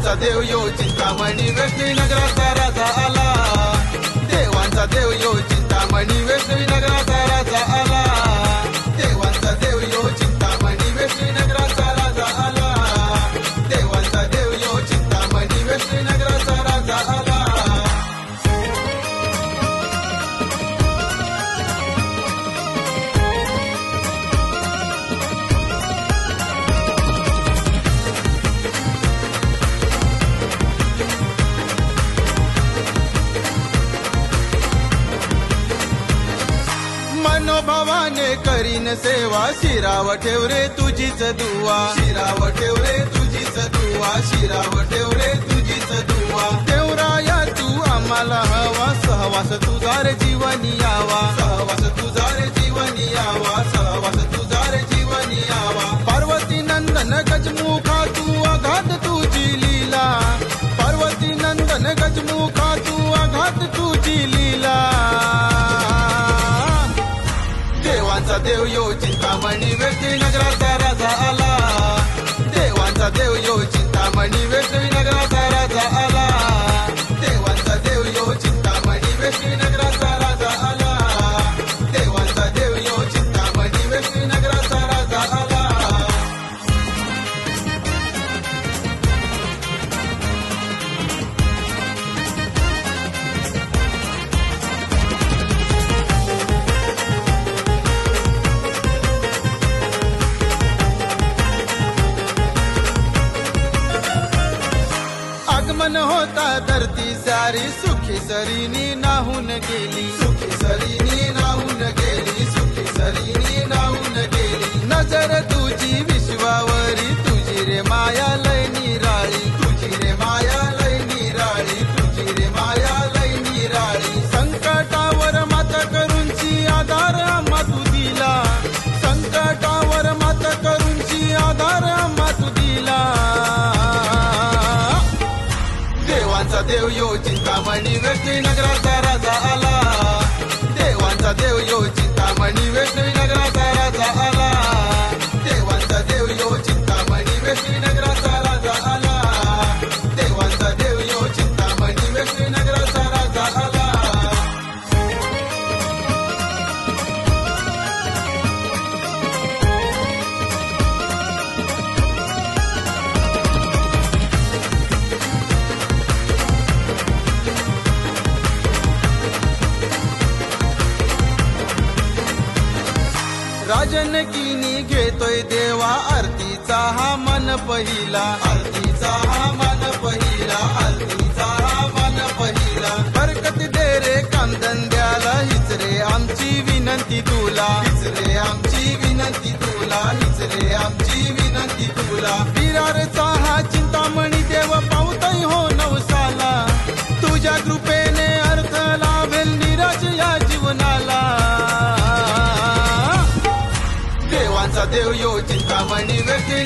देवांचा देव यो चिंतामणी वैष्णवी नगराचा राजा आला. देवांचा देव यो चिंतामणी वैष्णवी नगराचा राजा आला. देवांचा देव यो चिंतामणी वैष्णवी नगराचा राजा आला. देवांचा देव यो चिंतामणी वैष्णवी नगराचा राजा आला. मनोभावाने करीन सेवा, शिराव ठेव रे तुझीच दुआ. शिराव ठेव रे तुझीच दुआ. शिराव ठेव रे तुझीच दुआ. देवराया तू आम्हाला हवा, सहवास तुझा रे जीवनी यावा. सहवास तुझा रे जीवनी यावा. सहवास तुझा रे जीवनी यावा. पार्वती नंदन गजमुखा तू अघात तुझी लीला. पार्वती नंदन गजमुखा तू अघात तुझी लीला. देवांचा देव यो चिंतामणी वैष्णवी नगराचा राजा आला. देवांचा देव यो चिंतामणी वैष्णवी नगराचा राजा आला. देवांचा देव यो चिंतामणी वैष्णवी नगराचा राजा आला. देवांचा देव यो चिंतामणी वैष्णवी नगराचा राजा आला. आगमन होता धरती सारी, सुखी सरीनी नाहून गेली. सुखी सरीनी नाहून गेली. सुखी सरीनी नाहून गेली. नजर तुझी विश्वावरी, तुझी रे माया लय निराळी. तुझी रे माया लय निराळी. तुझी रे माया लय निराळी. संकटावर मात करूनची आधार आम्हा तू दिला. संकटावर मात करूनची आधार आम्हा तू दिला. देवांचा देव यो चिंतामणी वैष्णवी नगराचा राजा आला. देवांचा देव यो चिंतामणी वैष्णवी नगराचा राजा आला. देवांचा देव यो चिंतामणी वैष्णवी नगराचा राजा आला. देवांचा देव यो चिंतामणी वैष्णवी नगराचा राजा आला. राजनकिनी घेतोय देवा, आरतीचा हा मन पहिला. आरतीचा हा मन पहिला. आरतीचा हा मन पहिला. बरकत दे रे कामधंद्याला, हीच रे आमची विनंती तुला. हीच रे आमची विनंती तुला. हीच रे आमची विनंती तुला. विरारचा हा चिंतामणी देव पावतय हो नवसाला. तुझ्या कृपेने अर्थ लाभेल निराश या जीवनाला. देवांचा देव यो चिंतामणी वैष्णवी